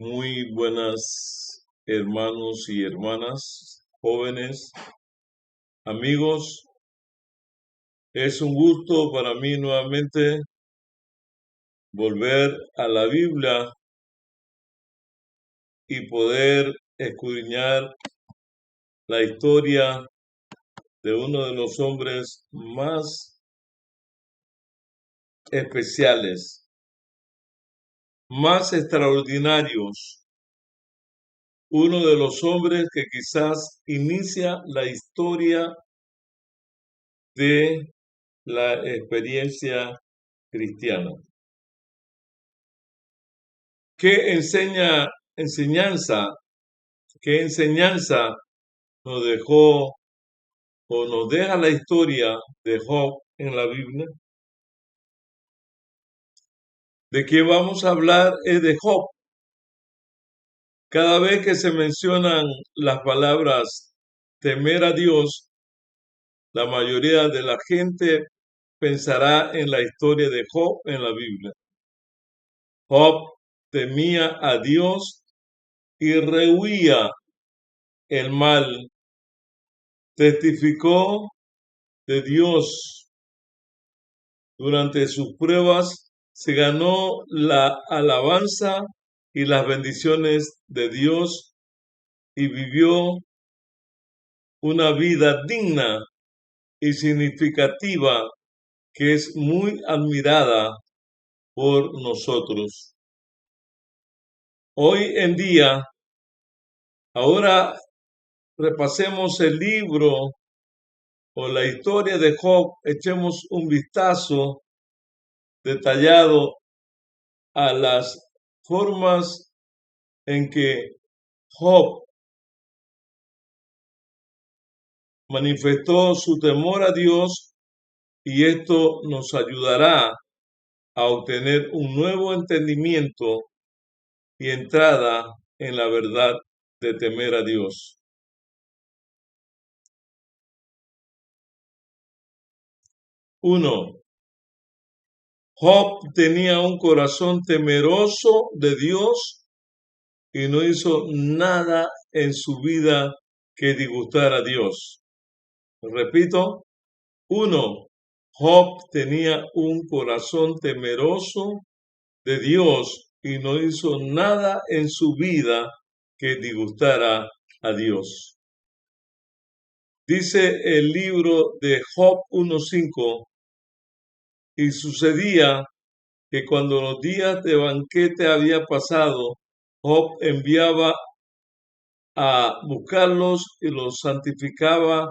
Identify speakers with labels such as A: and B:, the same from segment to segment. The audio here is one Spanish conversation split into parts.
A: Muy buenas hermanos y hermanas, jóvenes, amigos. Es un gusto para mí nuevamente volver a la Biblia y poder escudriñar la historia de uno de los hombres más especiales, más extraordinarios, uno de los hombres que quizás inicia la historia de la experiencia cristiana. ¿Qué enseñanza, qué enseñanza nos dejó o nos deja la historia de Job en la Biblia? ¿De qué vamos a hablar? Es de Job. Cada vez que se mencionan las palabras temer a Dios, la mayoría de la gente pensará en la historia de Job en la Biblia. Job temía a Dios y rehuía el mal. Testificó de Dios durante sus pruebas, se ganó la alabanza y las bendiciones de Dios y vivió una vida digna y significativa que es muy admirada por nosotros. Hoy en día, ahora repasemos el libro o la historia de Job, echemos un vistazo detallado a las formas en que Job manifestó su temor a Dios y esto nos ayudará a obtener un nuevo entendimiento y entrada en la verdad de temer a Dios. 1. Job tenía un corazón temeroso de Dios y no hizo nada en su vida que disgustara a Dios. Repito, 1. Job tenía un corazón temeroso de Dios y no hizo nada en su vida que disgustara a Dios. Dice el libro de Job 1:5, y sucedía que cuando los días de banquete había pasado, Job enviaba a buscarlos y los santificaba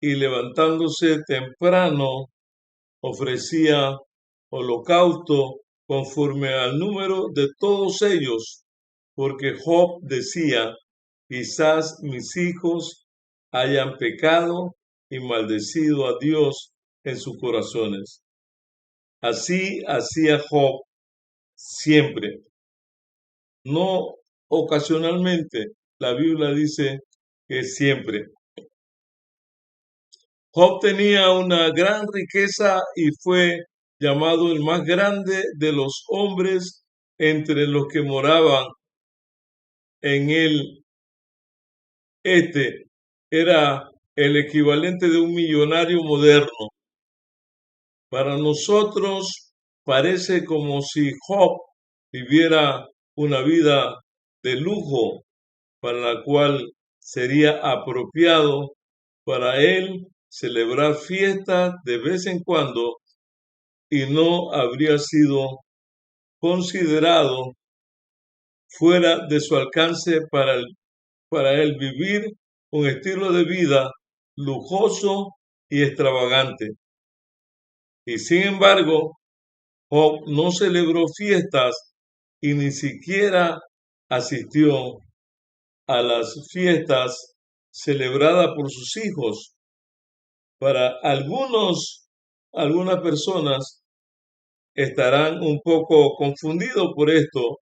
A: y levantándose temprano ofrecía holocausto conforme al número de todos ellos, porque Job decía, quizás mis hijos hayan pecado y maldecido a Dios en sus corazones. Así hacía Job siempre, no ocasionalmente. La Biblia dice que siempre. Job tenía una gran riqueza y fue llamado el más grande de los hombres entre los que moraban en el era el equivalente de un millonario moderno. Para nosotros parece como si Job viviera una vida de lujo para la cual sería apropiado para él celebrar fiestas de vez en cuando y no habría sido considerado fuera de su alcance para él vivir un estilo de vida lujoso y extravagante. Y sin embargo, Job no celebró fiestas y ni siquiera asistió a las fiestas celebradas por sus hijos. Para algunas personas estarán un poco confundidos por esto.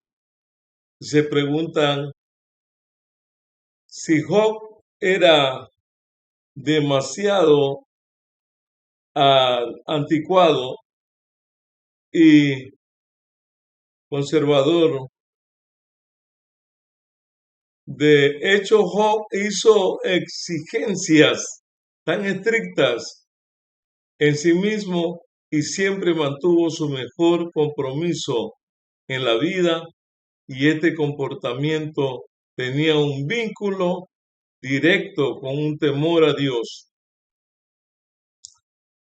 A: Se preguntan si Job era demasiado anticuado y conservador De hecho, Job hizo exigencias tan estrictas en sí mismo y siempre mantuvo su mejor compromiso en la vida, y este comportamiento tenía un vínculo directo con un temor a Dios.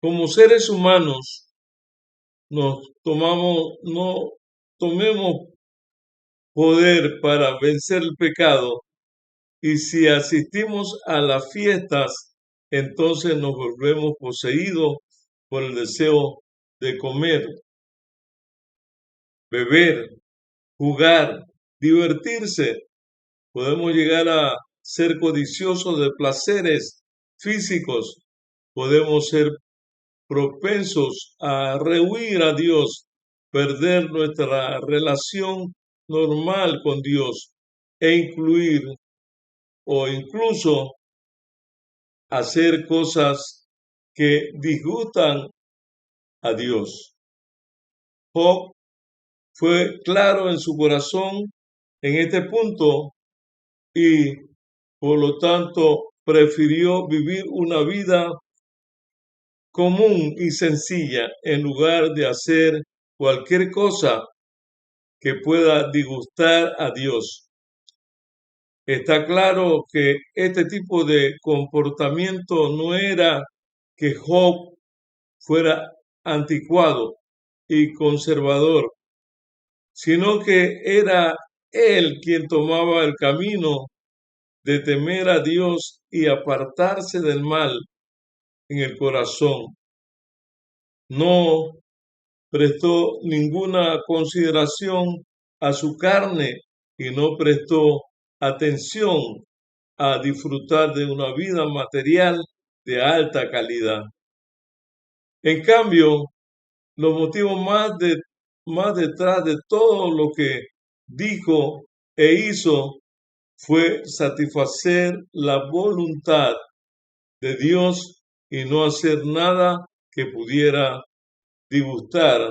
A: Como seres humanos, no tomemos poder para vencer el pecado, y si asistimos a las fiestas, entonces nos volvemos poseídos por el deseo de comer, beber, jugar, divertirse. Podemos llegar a ser codiciosos de placeres físicos. Podemos ser propensos a rehuir a Dios, perder nuestra relación normal con Dios e incluso hacer cosas que disgustan a Dios. Job fue claro en su corazón en este punto y por lo tanto prefirió vivir una vida común y sencilla en lugar de hacer cualquier cosa que pueda disgustar a Dios. Está claro que este tipo de comportamiento no era que Job fuera anticuado y conservador, sino que era él quien tomaba el camino de temer a Dios y apartarse del mal en el corazón. No prestó ninguna consideración a su carne y no prestó atención a disfrutar de una vida material de alta calidad. En cambio, los motivos más detrás de todo lo que dijo e hizo fue satisfacer la voluntad de Dios y no hacer nada que pudiera disgustar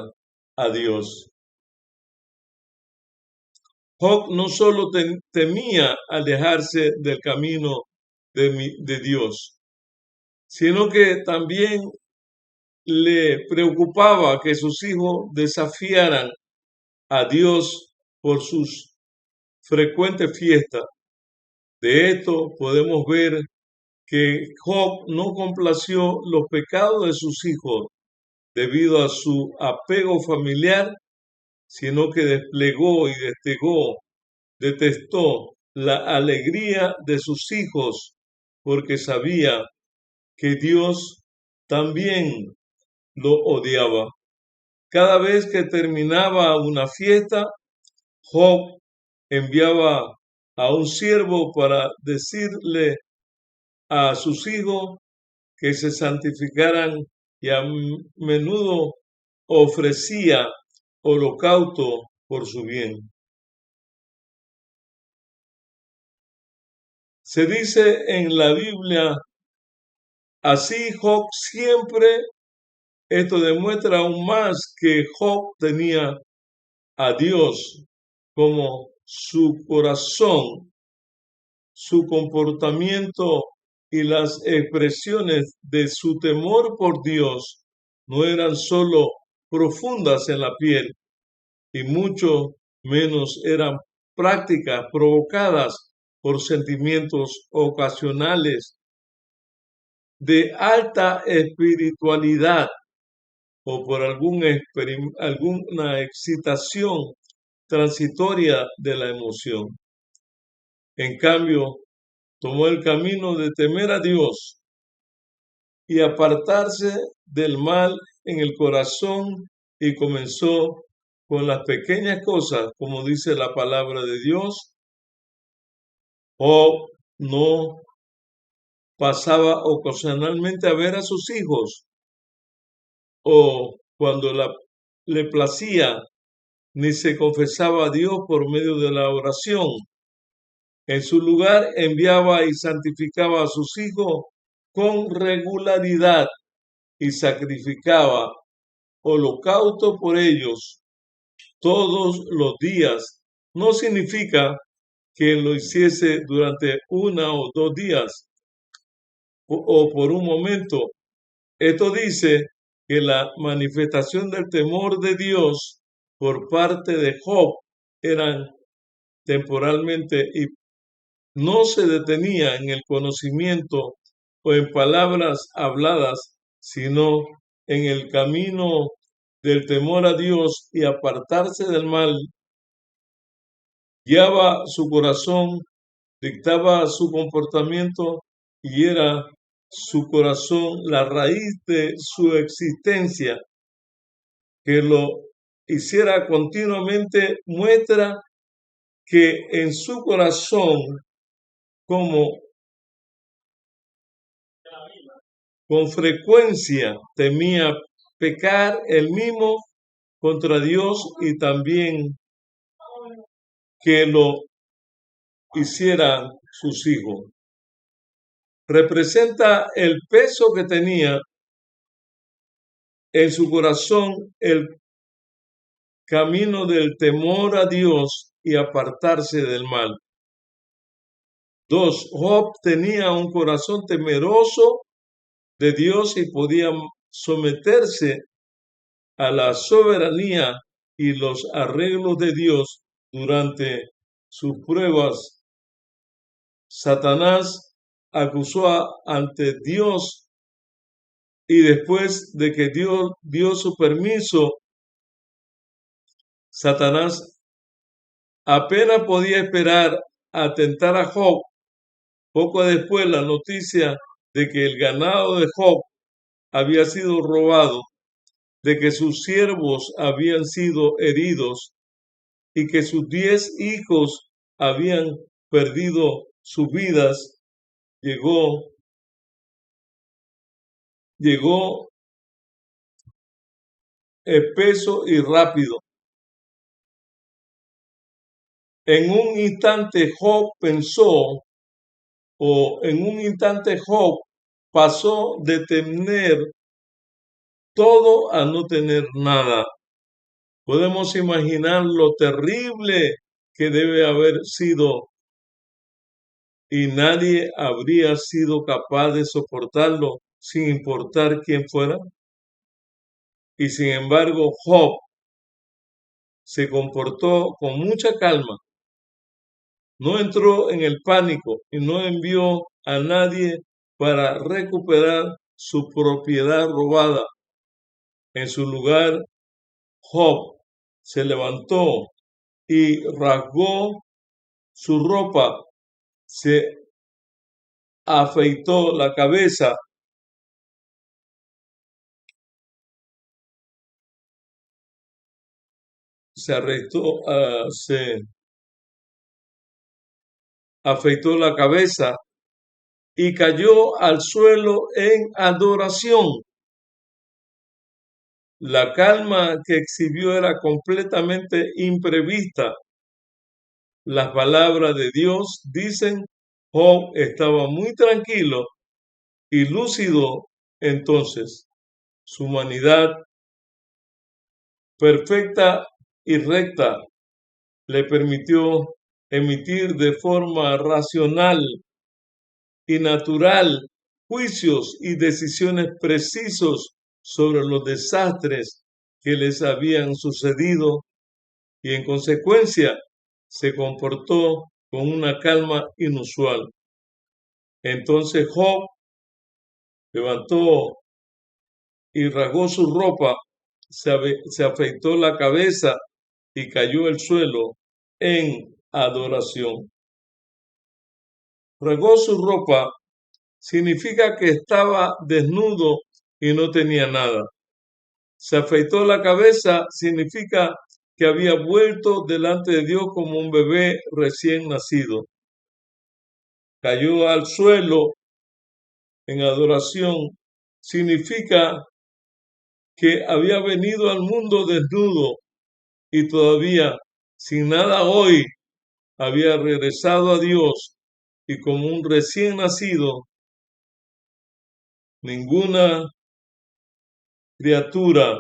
A: a Dios. Job no solo temía alejarse del camino de Dios, sino que también le preocupaba que sus hijos desafiaran a Dios por sus frecuentes fiestas. De esto podemos ver que Job no complació los pecados de sus hijos debido a su apego familiar, sino que desplegó y detestó la alegría de sus hijos porque sabía que Dios también lo odiaba. Cada vez que terminaba una fiesta, Job enviaba a un siervo para decirle a sus hijos que se santificaran, y a menudo ofrecía holocausto por su bien. Se dice en la Biblia, así Job siempre. Esto demuestra aún más que Job tenía a Dios como su corazón. Su comportamiento y las expresiones de su temor por Dios no eran solo profundas en la piel, y mucho menos eran prácticas provocadas por sentimientos ocasionales de alta espiritualidad o por alguna excitación transitoria de la emoción. En cambio, tomó el camino de temer a Dios y apartarse del mal en el corazón, y comenzó con las pequeñas cosas, como dice la palabra de Dios. O no pasaba ocasionalmente a ver a sus hijos, o cuando le placía, ni se confesaba a Dios por medio de la oración. En su lugar enviaba y santificaba a sus hijos con regularidad y sacrificaba holocausto por ellos todos los días. No significa que lo hiciese durante 1 o 2 días o por un momento. Esto dice que la manifestación del temor de Dios por parte de Job eran temporalmente y no se detenía en el conocimiento o en palabras habladas, sino en el camino del temor a Dios y apartarse del mal. Guiaba su corazón, dictaba su comportamiento y era su corazón la raíz de su existencia. Que lo hiciera continuamente muestra que en su corazón, como con frecuencia temía pecar él mismo contra Dios y también que lo hicieran sus hijos. Representa el peso que tenía en su corazón el camino del temor a Dios y apartarse del mal. 2. Job tenía un corazón temeroso de Dios y podía someterse a la soberanía y los arreglos de Dios durante sus pruebas. Satanás acusó ante Dios y después de que Dios dio su permiso, Satanás apenas podía esperar a tentar a Job. Poco después la noticia de que el ganado de Job había sido robado, de que sus siervos habían sido heridos y que sus 10 hijos habían perdido sus vidas, llegó espeso y rápido. En un instante Job pasó de tener todo a no tener nada. Podemos imaginar lo terrible que debe haber sido y nadie habría sido capaz de soportarlo sin importar quién fuera. Y sin embargo, Job se comportó con mucha calma. No entró en el pánico y no envió a nadie para recuperar su propiedad robada. En su lugar, Job se levantó y rasgó su ropa, se afeitó la cabeza, se afeitó la cabeza y cayó al suelo en adoración. La calma que exhibió era completamente imprevista. Las palabras de Dios dicen, Job estaba muy tranquilo y lúcido entonces. Su humanidad perfecta y recta le permitió emitir de forma racional y natural juicios y decisiones precisos sobre los desastres que les habían sucedido y en consecuencia se comportó con una calma inusual. Entonces Job levantó y rasgó su ropa, se afeitó la cabeza y cayó al suelo en adoración. Rasgó su ropa significa que estaba desnudo y no tenía nada. Se afeitó la cabeza significa que había vuelto delante de Dios como un bebé recién nacido. Cayó al suelo en adoración significa que había venido al mundo desnudo y todavía sin nada hoy había regresado a Dios y como un recién nacido, ninguna criatura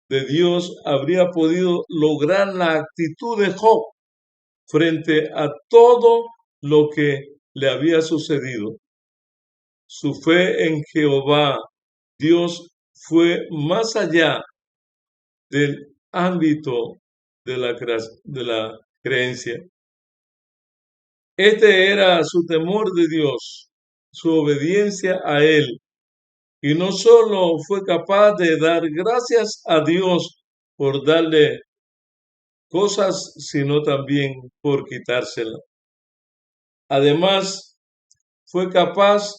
A: de Dios habría podido lograr la actitud de Job. frente a todo lo que le había sucedido. Su fe en Jehová, Dios, fue más allá del ámbito de la creencia. Este era su temor de Dios, su obediencia a Él. Y no solo fue capaz de dar gracias a Dios por darle cosas, sino también por quitárselas. Además, fue capaz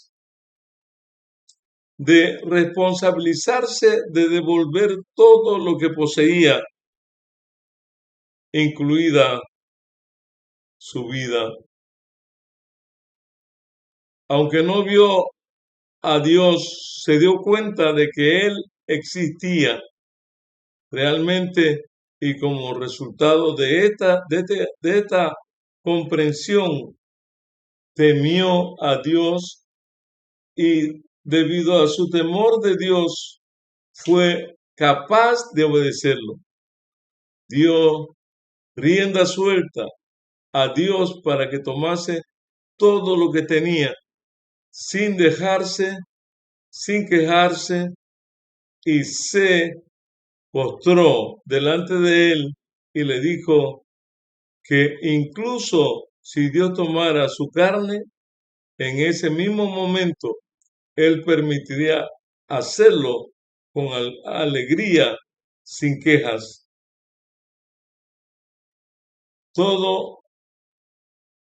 A: de responsabilizarse de devolver todo lo que poseía, incluida su vida. Aunque no vio a Dios, se dio cuenta de que Él existía realmente, y como resultado de esta comprensión, temió a Dios, y debido a su temor de Dios fue capaz de obedecerlo. Dio rienda suelta a Dios para que tomase todo lo que tenía, sin dejarse, sin quejarse, y se postró delante de él y le dijo que incluso si Dios tomara su carne, en ese mismo momento él permitiría hacerlo con alegría, sin quejas. Todo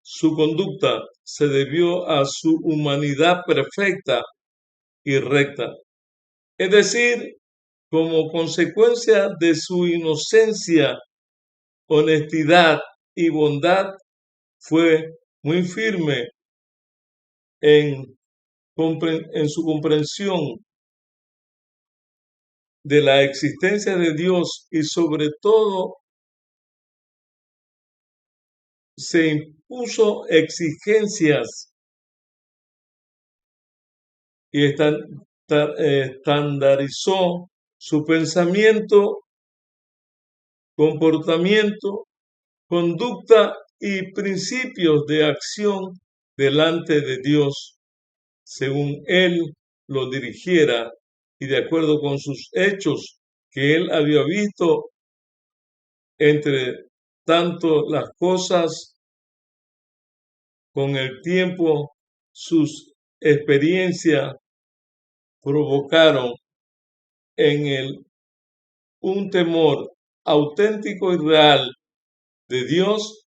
A: su conducta se debió a su humanidad perfecta y recta. Es decir, como consecuencia de su inocencia, honestidad y bondad, fue muy firme en su comprensión de la existencia de Dios, y sobre todo se impuso exigencias y estandarizó su pensamiento, comportamiento, conducta y principios de acción delante de Dios, según Él lo dirigiera y de acuerdo con sus hechos que Él había visto. Entre tanto, las cosas con el tiempo, sus experiencias provocaron en él un temor auténtico y real de Dios,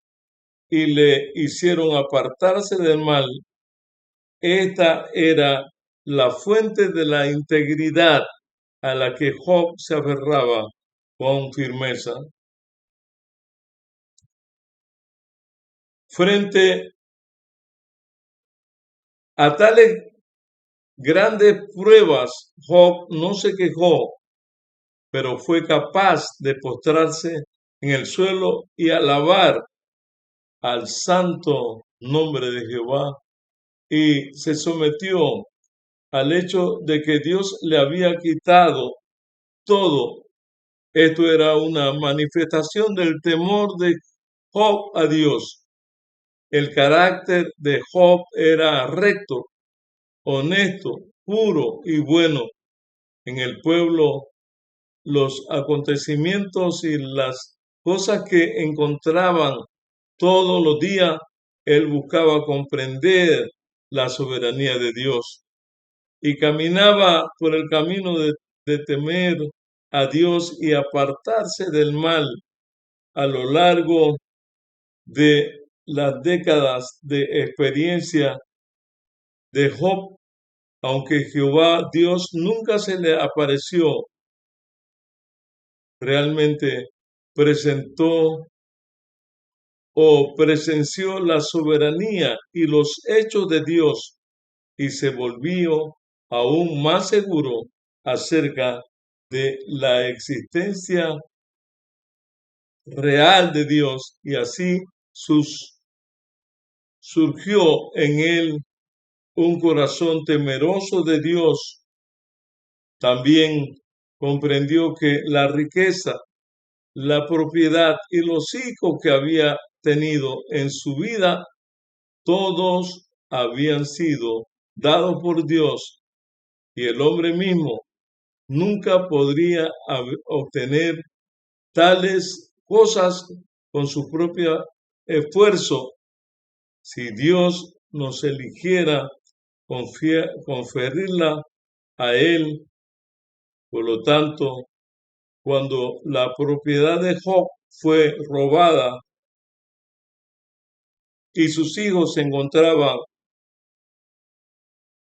A: y le hicieron apartarse del mal. Esta era la fuente de la integridad a la que Job se aferraba con firmeza. Frente a tales grandes pruebas, Job no se quejó, pero fue capaz de postrarse en el suelo y alabar al santo nombre de Jehová, y se sometió al hecho de que Dios le había quitado todo. Esto era una manifestación del temor de Job a Dios. El carácter de Job era recto, honesto, puro y bueno. En el pueblo, los acontecimientos y las cosas que encontraban todos los días, él buscaba comprender la soberanía de Dios y caminaba por el camino de temer a Dios y apartarse del mal. A lo largo de las décadas de experiencia de Job, aunque Jehová Dios nunca se le apareció, realmente presentó o presenció la soberanía y los hechos de Dios, y se volvió aún más seguro acerca de la existencia real de Dios, y así surgió en él un corazón temeroso de Dios. También comprendió que la riqueza, la propiedad y los hijos que había tenido en su vida, todos habían sido dados por Dios y el hombre mismo nunca podría obtener tales cosas con su propio esfuerzo si Dios nos eligiera conferirla a Él. Por lo tanto, cuando la propiedad de Job fue robada y sus hijos se encontraban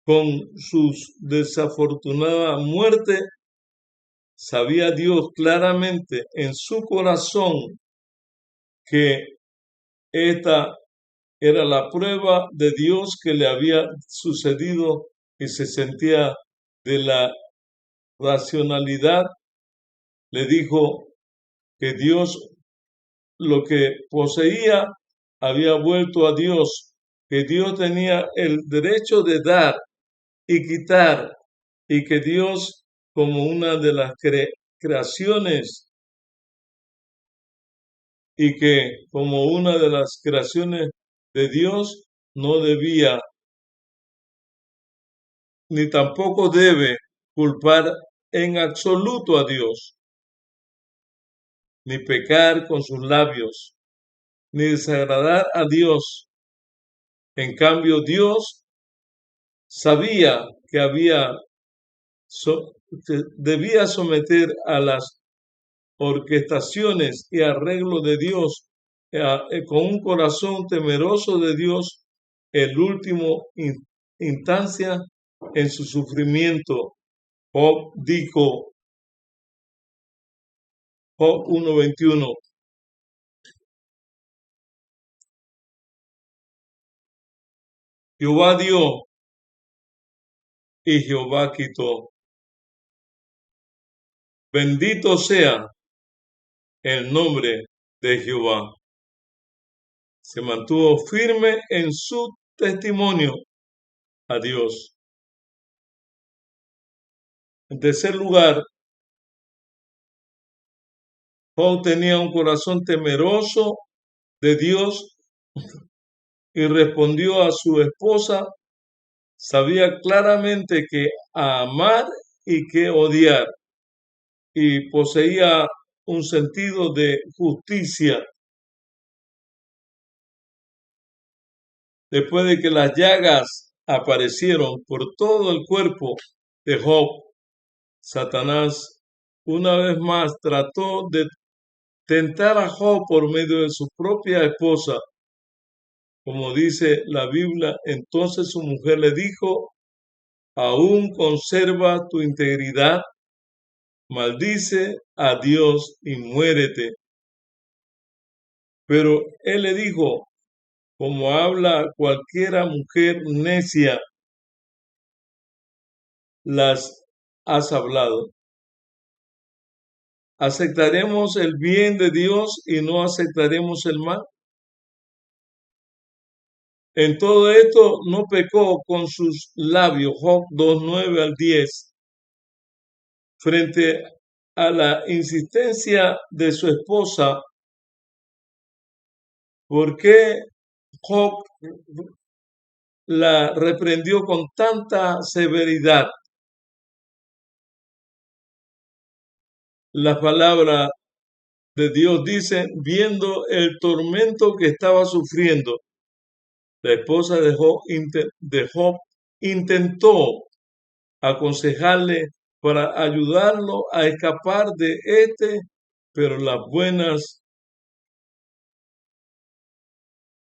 A: con su desafortunada muerte, sabía Dios claramente en su corazón que esta era la prueba de Dios que le había sucedido y se sentía de la racionalidad. Le dijo que Dios lo que poseía había vuelto a Dios, que Dios tenía el derecho de dar y quitar, y que Dios, como una de las creaciones, y que como una de las creaciones de Dios, no debía ni tampoco debe culpar en absoluto a Dios, ni pecar con sus labios, ni desagradar a Dios. En cambio, Dios sabía que debía someter a las orquestaciones y arreglos de Dios con un corazón temeroso de Dios, el último instancia en su sufrimiento. Job dijo, Job 1:21, Jehová dio y Jehová quitó. Bendito sea el nombre de Jehová. Se mantuvo firme en su testimonio a Dios. En tercer lugar, Job tenía un corazón temeroso de Dios y respondió a su esposa. Sabía claramente que amar y que odiar, y poseía un sentido de justicia. Después de que las llagas aparecieron por todo el cuerpo de Job, Satanás una vez más trató de tentar a Job por medio de su propia esposa. Como dice la Biblia, entonces su mujer le dijo, ¿aún conserva tu integridad? Maldice a Dios y muérete. Pero él le dijo, como habla cualquiera mujer necia, las has hablado. ¿Aceptaremos el bien de Dios y no aceptaremos el mal? En todo esto no pecó con sus labios, Job 2:9-10, frente a la insistencia de su esposa. ¿Por qué Job la reprendió con tanta severidad? La palabra de Dios dice, viendo el tormento que estaba sufriendo, la esposa de Job intentó aconsejarle para ayudarlo a escapar de pero las buenas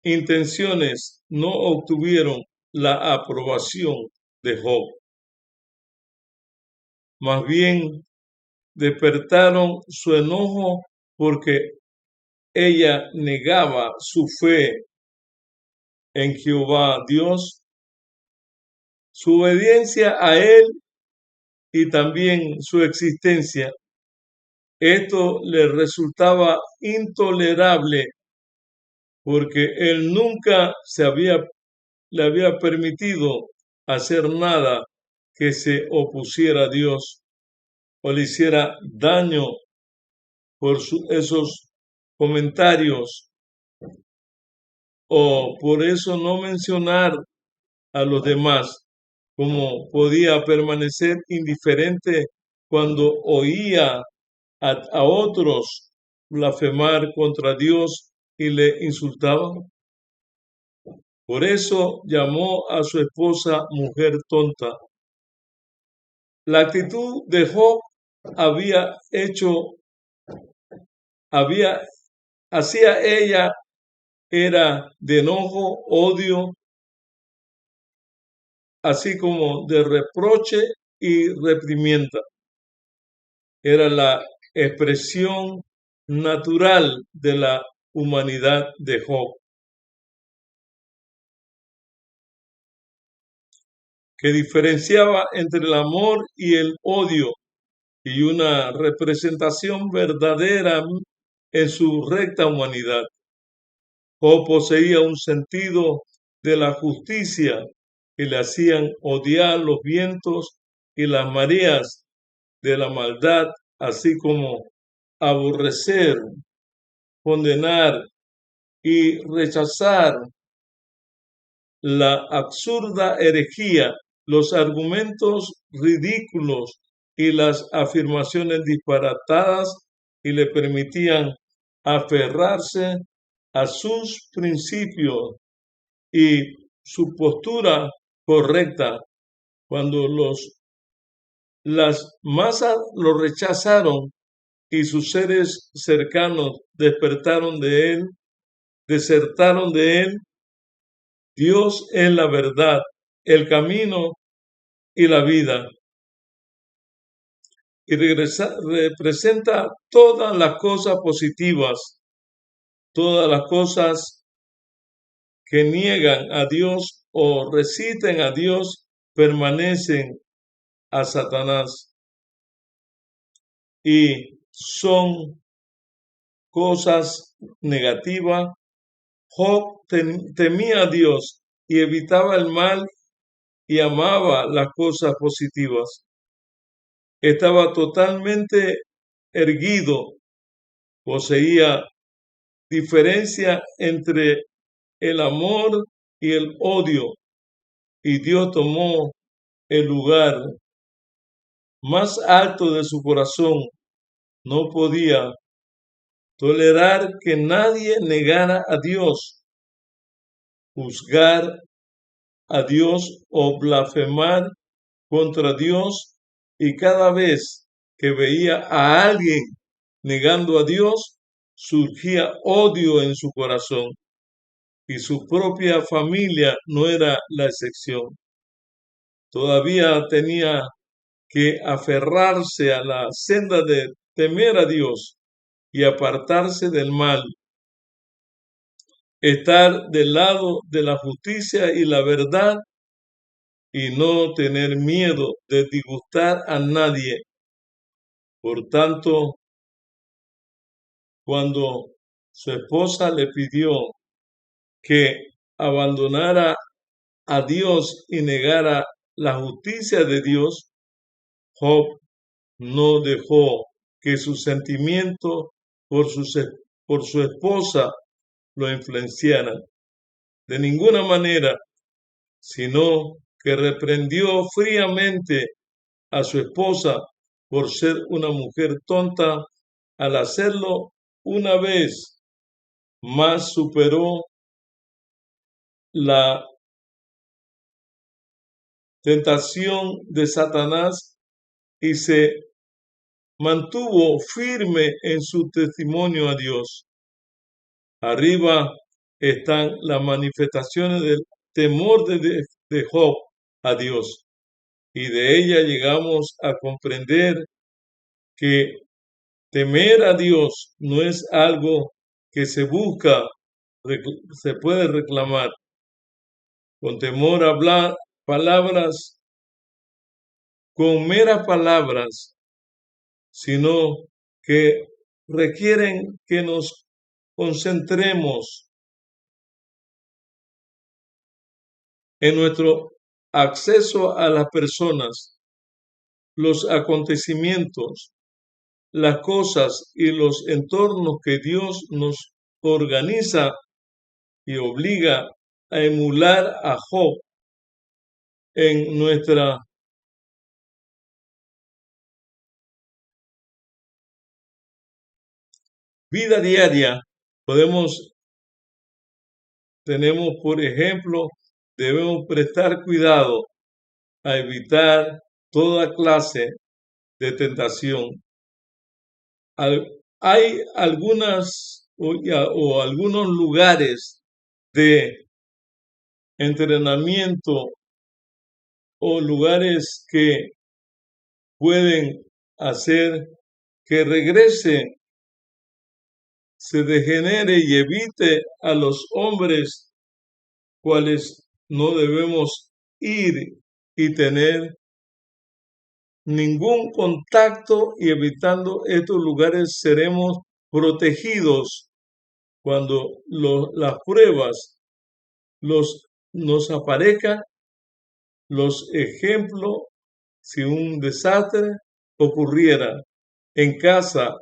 A: intenciones no obtuvieron la aprobación de Job. Más bien despertaron su enojo porque ella negaba su fe en Jehová Dios, su obediencia a Él y también su existencia. Esto le resultaba intolerable porque él nunca le había permitido hacer nada que se opusiera a Dios o le hiciera daño por esos comentarios o por eso no mencionar a los demás, como podía permanecer indiferente cuando oía a otros blasfemar contra Dios y le insultaban. Por eso llamó a su esposa mujer tonta. La actitud de Job hacia ella era de enojo, odio, así como de reproche y reprimenda. Era la expresión natural de la humanidad de Job, que diferenciaba entre el amor y el odio, y una representación verdadera en su recta humanidad. Job poseía un sentido de la justicia que le hacían odiar los vientos y las mareas de la maldad, así como aborrecer, condenar y rechazar la absurda herejía, los argumentos ridículos y las afirmaciones disparatadas, y le permitían aferrarse a sus principios y su postura correcta. Cuando las masas lo rechazaron y sus seres cercanos desertaron de él, Dios es la verdad, el camino y la vida, y representa todas las cosas positivas, todas las cosas que niegan a Dios o resisten a Dios, permanecen a Satanás y son cosas negativas. Job temía a Dios y evitaba el mal y amaba las cosas positivas. Estaba totalmente erguido, poseía diferencia entre el amor y el odio, y Dios tomó el lugar más alto de su corazón. No podía tolerar que nadie negara a Dios, juzgar a Dios o blasfemar contra Dios, y cada vez que veía a alguien negando a Dios, surgía odio en su corazón, y su propia familia no era la excepción. Todavía tenía que aferrarse a la senda de temer a Dios y apartarse del mal, estar del lado de la justicia y la verdad, y no tener miedo de disgustar a nadie. Por tanto, cuando su esposa le pidió que abandonara a Dios y negara la justicia de Dios, Job no dejó que sus sentimientos por su esposa lo influenciaran de ninguna manera, sino que reprendió fríamente a su esposa por ser una mujer tonta. Al hacerlo una vez más, superó la tentación de Satanás y se mantuvo firme en su testimonio a Dios. Arriba están las manifestaciones del temor de Job a Dios, y de ella llegamos a comprender que temer a Dios no es algo que se busca, se puede reclamar. Con temor hablar palabras, con meras palabras, sino que requieren que nos concentremos en nuestro acceso a las personas, los acontecimientos, las cosas y los entornos que Dios nos organiza y obliga a emular a Job en nuestra vida diaria. Tenemos, por ejemplo, debemos prestar cuidado a evitar toda clase de tentación. Hay algunos lugares de entrenamiento o lugares que pueden hacer que se degenere y evite a los hombres cuales no debemos ir y tener ningún contacto, y evitando estos lugares seremos protegidos cuando las pruebas nos aparezcan. Los ejemplos, si un desastre ocurriera en casa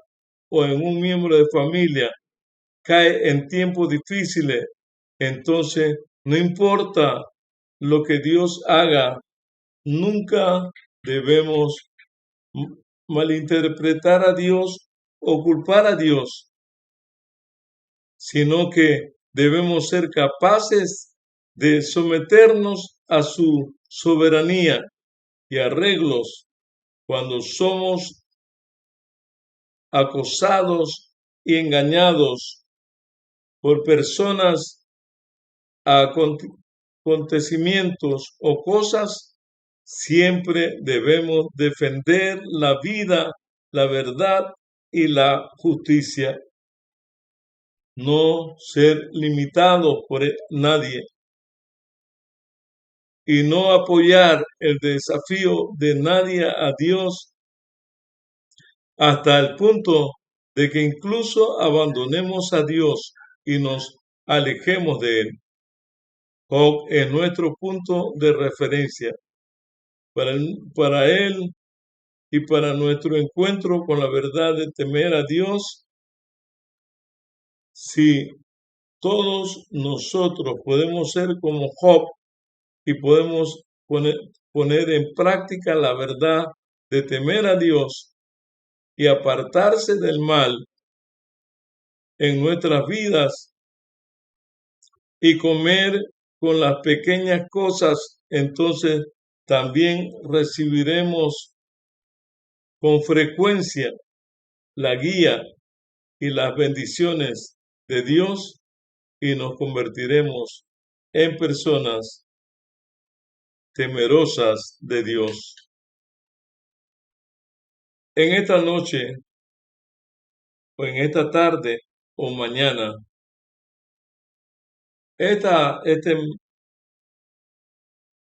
A: o en un miembro de familia, cae en tiempos difíciles, entonces no importa lo que Dios haga, nunca debemos malinterpretar a Dios o culpar a Dios, sino que debemos ser capaces de someternos a su soberanía y arreglos cuando somos acosados y engañados por personas, acontecimientos o cosas. Siempre debemos defender la vida, la verdad y la justicia, no ser limitados por nadie y no apoyar el desafío de nadie a Dios hasta el punto de que incluso abandonemos a Dios y nos alejemos de Él. Job es nuestro punto de referencia para Él y para nuestro encuentro con la verdad de temer a Dios. Si todos nosotros podemos ser como Job y podemos poner en práctica la verdad de temer a Dios y apartarse del mal en nuestras vidas y comer con las pequeñas cosas, entonces también recibiremos con frecuencia la guía y las bendiciones de Dios y nos convertiremos en personas temerosas de Dios. En esta noche o en esta tarde o mañana, este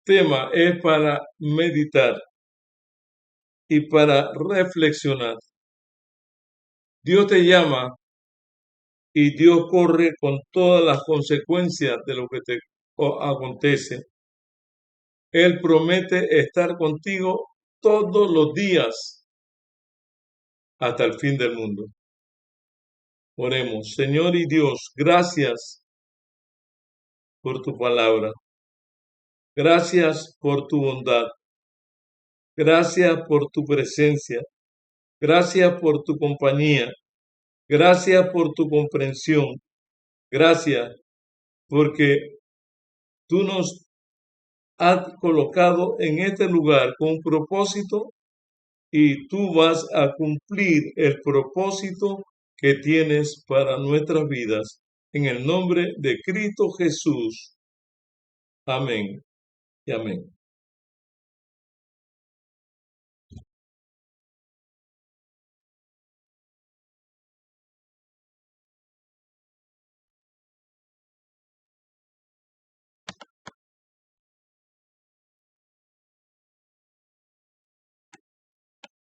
A: tema es para meditar y para reflexionar. Dios te llama y Dios corre con todas las consecuencias de lo que te acontece. Él promete estar contigo todos los días hasta el fin del mundo. Oremos. Señor y Dios, gracias por tu palabra. Gracias por tu bondad. Gracias por tu presencia. Gracias por tu compañía. Gracias por tu comprensión. Gracias porque tú nos has colocado en este lugar con un propósito y tú vas a cumplir el propósito que tienes para nuestras vidas. En el nombre de Cristo Jesús. Amén y amén.